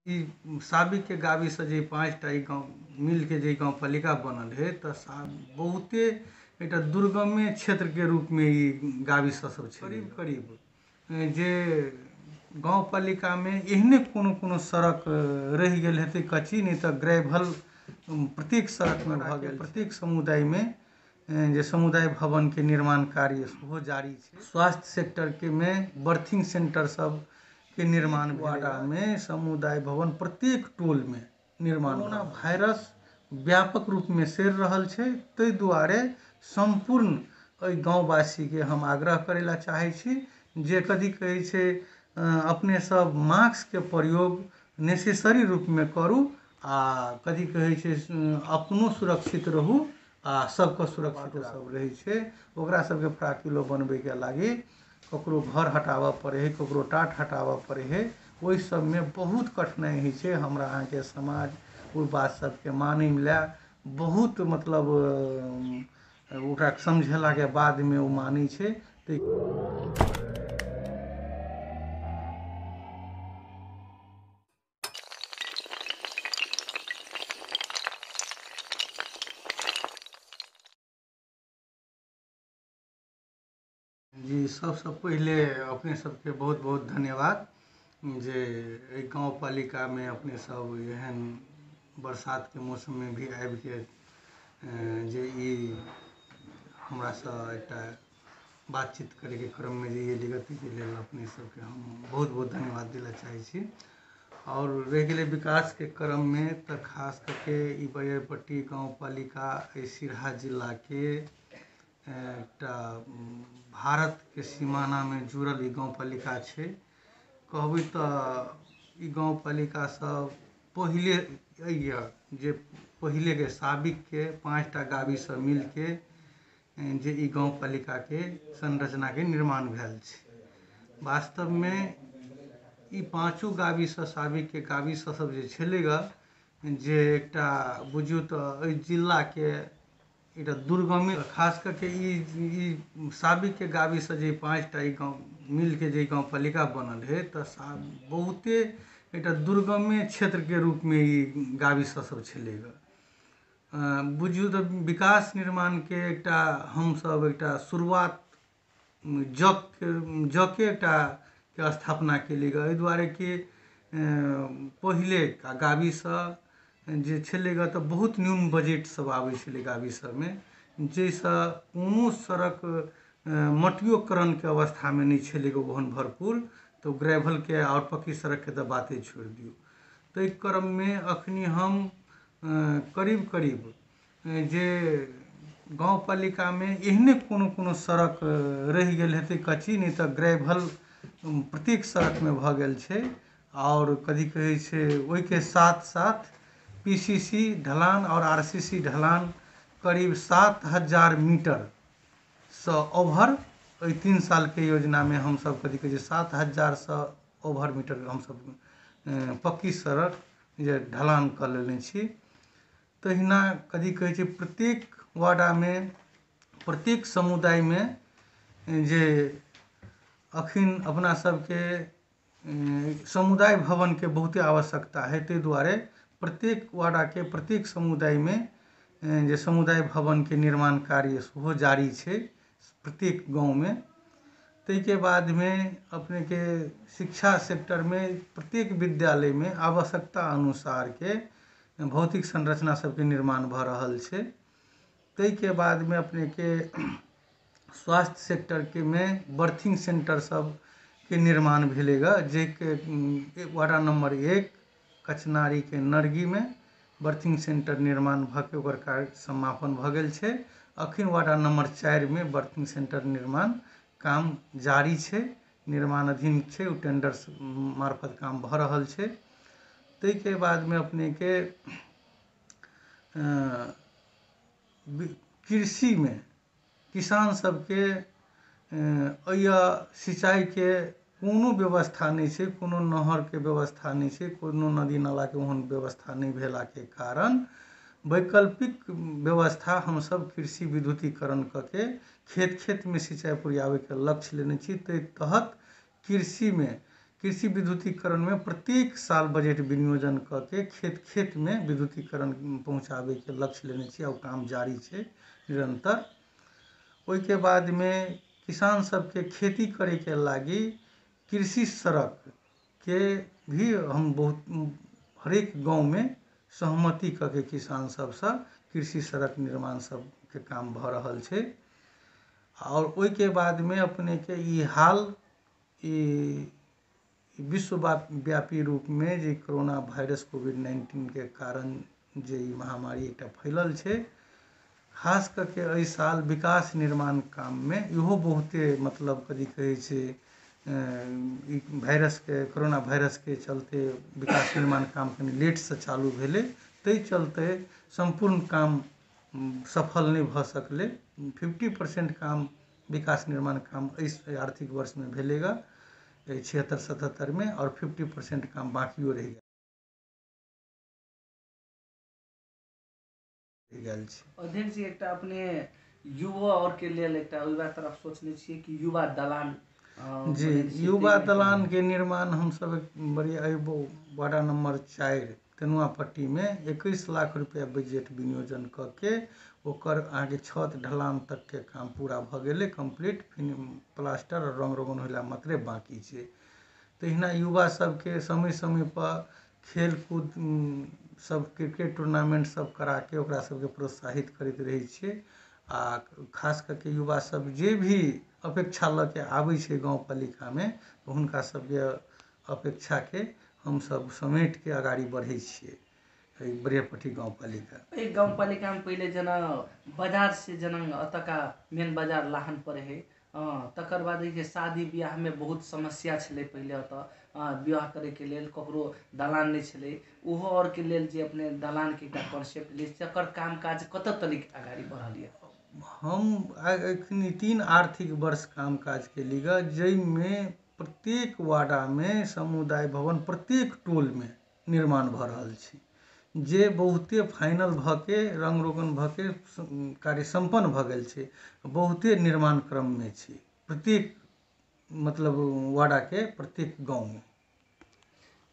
ई साबिक के गावी से जे 5टा ई गाँव मिल के जे गाँव पालिका बनल है तो बहुते एक दुर्गमे क्षेत्र के रूप में ई गावी सब करीब करीब जे गाँव पालिका में एहने कोनो सड़क रह गए हेतै कच्ची, नहीं तो ग्रेवल प्रत्येक सड़क में भ गेल। प्रत्येक समुदाय में जे समुदाय भवन के निर्माण कार्य सेहो जारी है। स्वास्थ्य सेक्टर के में बर्थिंग सेंटर सब के निर्माण वाडा में समुदाय भवन प्रत्येक टोल में निर्माण। कोरोना वायरस व्यापक रूप में सेर रहल छै, तै दुआरे संपूर्ण एहि गाँववासी के हम आग्रह करे ला चाहे छी जे कथी कहे छै अपने सब मास्क के प्रयोग नेसेसरी रूप में करू आ कथी कहे छै अपनो सुरक्षित रहू आ सबके सुरक्षित सब रहे छै। ओकरा सबके फ्राकिलो बनबे के लागी ककरो घर हटावा पड़े है, ककरो टाट हटावा पड़े है, ओहि सब में बहुत कठिनाई है छै। हमरा अहाँ के समाज ओ बात सबके माने ला बहुत मतलब ओकरा समझेला के बाद में वो मानी छै। जी सबसे पहले अपने सबके बहुत बहुत धन्यवाद जे गाँव पालिका में अपने सब एहन बरसात के मौसम में भी आबि के जे ई हमरा से एकटा बातचीत करे के क्रम में जे ये लिगती के लेल अपने सबके हम बहुत बहुत धन्यवाद दिला चाहे छी। और रह गेलै विकास के क्रम में तो खास करके ई बरियारपट्टी गाँव पालिका सिरहा जिला के एकटा भारत के सीमाना में जुड़ल ई गाँव पालिका छै। कहबै तो ई गाँव पालिका सब पहिले जे पहिले के साबिक के 5टा गावी सब मिल के जे ई गाँव पालिका के संरचना के निर्माण भेल छै। वास्तव में ई 5 गावी से साबिक के गावी सब जे छलै ग जे एकटा बुझियो तो एहि जिला के एक दुर्गमे खास करके ई साबिक के गावी से जे 5टा ई गाँव मिल के जे गाँव पालिका बनल है तो बहुते एक दुर्गमे क्षेत्र के रूप में ई गावी सब छलै ग। बुझियो तो विकास निर्माण के एकटा हम सब एकटा शुरुआत जके एकटा के स्थापना केली ग। एहि दुआरे कि पहिले गावी सब जे छलै ग तो बहुत न्यून बजट सब आबै छलै गावी सब में, जैसे कोनो सड़क मटियोकरण के अवस्था में नहीं छलै ग ओहन भरपूर, तो ग्रेवल के और पक्की सड़क के तो बाते छोड़ दियो। तो क्रम में अखनी हम करीब करीब जे गाँव पालिका में एहने कोनो सड़क रह गेल हेतै कच्ची, नहीं तो ग्रेवल प्रत्येक सड़क में भ गेल छै। और कथी कहे छै ओहि के साथ साथ पीसीसी ढलान और आरसीसी ढलान करीब 7000 मीटर से ओवर 3 साल के योजना में हम सब कथी कहे 7000 से ओवर मीटर हम सब पक्की सड़क जे ढलान कर लेने छी। तहिना कथी कहे छै प्रत्येक वार्डा में प्रत्येक समुदाय में जे अखिन अपना सबके समुदाय भवन के बहुते आवश्यकता है, ते दुआरे प्रत्येक वार्डा के प्रत्येक समुदाय में जे समुदाय भवन के निर्माण कार्य सेहो जारी है प्रत्येक गाँव में। तै के बाद में अपने के शिक्षा सेक्टर में प्रत्येक विद्यालय में आवश्यकता अनुसार के भौतिक संरचना सबके निर्माण भ रहल छै। तै के बाद में अपने के स्वास्थ्य सेक्टर के में बर्थिंग सेंटर सब के निर्माण भेलै ग, जे के वार्ड नंबर 1 कचनारी के नरगी में बर्थिंग सेंटर निर्माण भ के ओकर कार्य समापन भ गेल छै। अखिन वार्ड नंबर 4 में बर्थिंग सेंटर निर्माण काम जारी छै, निर्माणाधीन छै, ओ टेंडर मार्फत काम भ रहल छै। तै के बाद में अपने के कृषि में किसान सबके सिंचाई के कोनो व्यवस्था नहीं छै, कोनो नहर के व्यवस्था नहीं छै, कोनो नदी नाला के ओहन व्यवस्था नहीं भेला के कारण वैकल्पिक व्यवस्था हम सब कृषि विद्युतीकरण करके खेत खेत में सिंचाई पुरियावे के लक्ष्य लेने छी। तै तहत कृषि में कृषि विद्युतीकरण में प्रत्येक साल बजट विनियोजन करके खेत खेत में विद्युतीकरण पहुँचाबे के लक्ष्य लेने छी और काम जारी है निरंतर। ओई के बाद में किसान सबके खेती करे के लागी कृषि सड़क के भी हम बहुत हरेक गांव में सहमति करके किसान सबसे कृषि सड़क निर्माण सब के काम भ रहल छै। और ओई के बाद में अपने के ई हाल विश्वव्यापी रूप में जे कोरोना वायरस कोविड-19 के कारण जे ई महामारी एकटा फैलल छै, खास करके एहि साल विकास निर्माण काम में इहो बहुते मतलब कथी कहे छै वायरस के कोरोना वायरस के चलते विकास निर्माण काम कनी लेट से चालू भेले, तै चलते संपूर्ण काम सफल नहीं भ सकले। 50% काम विकास निर्माण काम इस आर्थिक वर्ष में भेलेगा 76-77 में, और 50% काम बाकियो रह गेल छै। अध्यक्ष जी एकटा अपने युवा और के लिए एकटा युवा तरफ सोचने छिए कि युवा दलान जी युवा दलान के निर्माण हम सब बड़ी वार्ड नंबर 4 तेनुआ पट्टी में 21 लाख रुपया बजट विनियोजन करके ओकर आगे छत ढलान तक के काम पूरा भ गेले कंप्लीट, प्लास्टर और रंग रोगन होला मात्रे बाकी छै। तहिना युवा सबके समय समय पर खेल कूद सब क्रिकेट टूर्नामेंट सब करा के ओकरा सबके प्रोत्साहित करते रहे छिए। आ खास करके युवा सब जे भी अपेक्षा ल के आबै छै गाँव पालिका में हुनका सबके अपेक्षा के हम सब समेट के आगाड़ी बढ़े छिए। बरियापट्टी गाँव पालिका गाँव पालिका में पहले जना बाजार से जना अतका मेन बाजार लाहन पड़े है, तकर बाद के शादी ब्याह में बहुत समस्या छले। पहले अत ब्याह करे के लेल ककरो दलान नहीं छले, ओहो और के लेल जे अपने दलान के कॉन्सेप्ट ले तकर काम काज कत तरीक आगाड़ी बढ़ल है। हम अखनी 3 आर्थिक वर्ष काम काज के लिए जई में प्रत्येक वार्डा में समुदाय भवन प्रत्येक टोल में निर्माण भ रहल छै, जे बहुते फाइनल भ के रंग रोगन भ के कार्य संपन्न भ गेल छै, बहुते निर्माण क्रम में छै प्रत्येक मतलब वार्डा के प्रत्येक गांव में।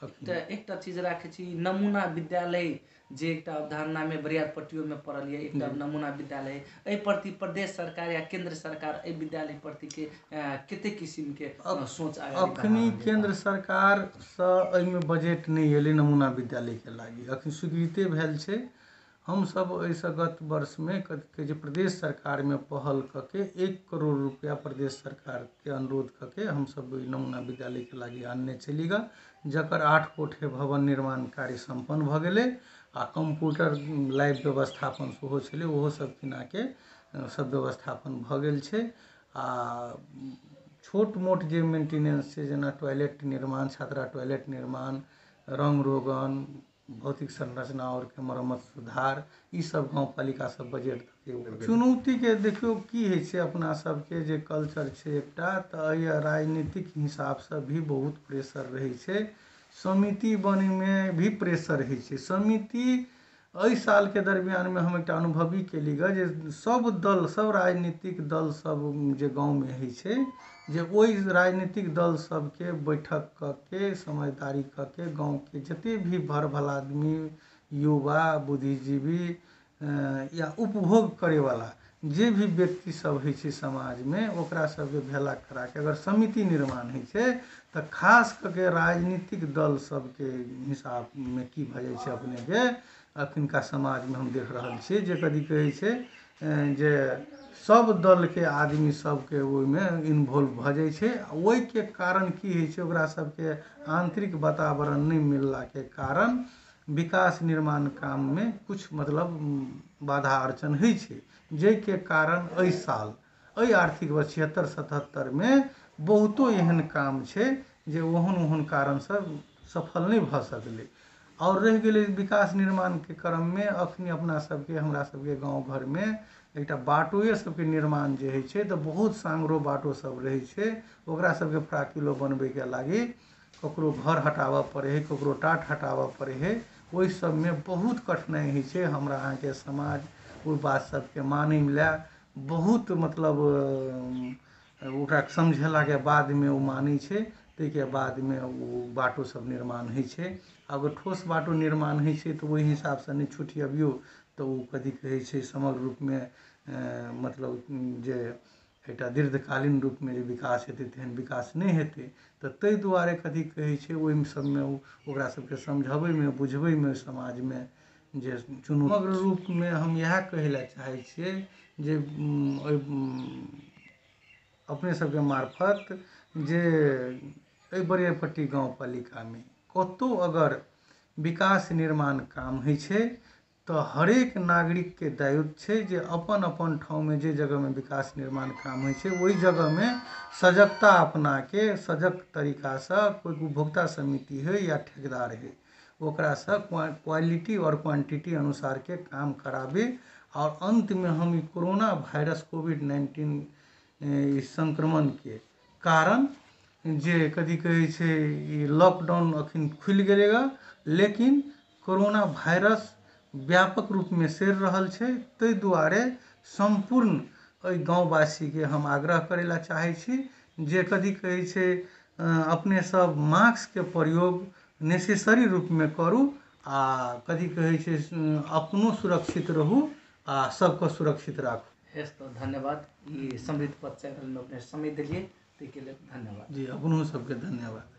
एकटा चीज राखे छी नमूना विद्यालय जे एकटा अवधारणा में बरियारपट्टियों में पड़ल है, एकटा नमूना विद्यालय एहि प्रति प्रदेश सरकार या केंद्र सरकार एहि विद्यालय प्रति के कते किस्म के सोच अखनी केंद्र सरकार से एहि में बजट नहीं एले नमूना विद्यालय के लागी, अखनी स्वीकृति भेल छै। हम सब ऐसा गत वर्ष में जे प्रदेश सरकार में पहल करके 1 करोड़ रुपया प्रदेश सरकार के अनुरोध करके हम सब नमूना विद्यालय के लागी आनने चलीगा, जकर 8 कोठे भवन निर्माण कार्य संपन्न भ गेले आ कंप्यूटर लाइव व्यवस्थापन सेहो छले, ओहो सब किना के सब व्यवस्थापन भ गेल छै। आ छोट मोट जे मेंटेनेंस छै जेना टॉयलेट निर्माण, छात्रा टॉयलेट निर्माण, रंग रोगन, भौतिक संरचना और के मरम्मत सुधार, ई सब गाँव पालिका सब बजट के चुनौती के देखियो की है छै। अपना सब के जे कल्चर छै एकटा त राजनीतिक हिसाब से भी बहुत प्रेशर रहे छै, समिति बने में भी प्रेशर है छै। समिति एहि साल के दरमियान में हम एक अनुभवी के लिए जे सब दल सब राजनीतिक दल सब जे गाँव में है छै, जे ओहि राजनीतिक दल सब के बैठक करके समझदारी करके गाँव के जते भी भर भला आदमी, युवा, बुद्धिजीवी या उपभोग करे वाला जे भी व्यक्ति सब है छै समाज में, ओकरा सब के भेला करा के अगर समिति निर्माण है छै तो खास करके राजनीतिक दल सब के हिसाब में की भ जाय छै अपने के अखनका समाज में हम देख रहल छियै जे कथी कहे छै जे सब दल के आदमी सब के ओहि में इन्वॉल्व भ जाय छै। ओहि के कारण की है छै ओकरा सब के आंतरिक वातावरण नहीं मिलला के कारण विकास निर्माण काम में कुछ मतलब बाधा अड़चन है छै, जे के कारण एहि साल एहि आर्थिक वर्ष 76-77 में बहुतो एहन काम छै जे ओहन कारण से सफल नहीं भ सकले। और रह गेले विकास निर्माण के क्रम में अखनी अपना सबके हमरा सबके गांव घर में एकटा बाटोए सबके निर्माण जे है छै तो बहुत सांगरो बाटो सब रहे छै, ओकरा सबके प्राकिलो बनबे के लागी ककरो घर हटावा पड़े है, ककरो टाट हटावा पड़े है, ओहि सब में बहुत कठिनाई है छै। हमरा अहाँ के समाज ओ बात सबके माने ला बहुत मतलब ओकरा समझेला के बाद में वो मानी छै, ताहिके बादमे ओ बाटो सब निर्माण होइ छै। अगर ठोस बाटो निर्माण होइ छै तऽ ओहि हिसाबसँ नहि छुटियबियौ तऽ ओ कथी कहै छै समग्र रूपमे मतलब जे एकटा दीर्घकालीन रूपमे जे विकास हेतै तेहन विकास नहि हेतै। तऽ ताहि दुआरे कथी कहै छै ओहि सबमे ओकरा सबके समझाबैमे बुझबैमे समाजमे जे समग्र रूपमे हम इएह कहै लए चाहै छियै जे अपने सबके मार्फत जे एहि बरियारपट्टी गाँवपालिकामे कतहु अगर विकास निर्माण काम होइ छै तऽ हरेक नागरिकके दायित्व छै जे अपन अपन ठाउँमे जे जगहमे विकास निर्माण काम होइ छै ओहि जगहमे सजगता अपनाके सजग तरीकासँ कोइ उपभोक्ता समिति होइ या ठेकेदार होइ ओकरासँ क्वालिटी और क्वांटिटी अनुसारके काम कराबी। और अंतमे हम ई कोरोना वायरस कोविड-19 संक्रमणके कारण जे कथी कहै छै ई लॉकडाउन अखन खुलि गेलै ग, लेकिन कोरोना वायरस व्यापक रूपमे सैर रहल छै। ताहि दुआरे संपूर्ण एहि गाँववासीके हम आग्रह करै लए चाहै छी जे कथी कहै छै अपने सब मास्कके प्रयोग नेसेसरी रूपमे करू आ कथी कहै छै अपनो सुरक्षित रहू आ सबके सुरक्षित राखू। यस तो धन्यवाद ई समृद्ध पथ चैनलमे अपने समय देलिए ताहिके लेल धन्यवाद। जी अपनो सबके धन्यवाद।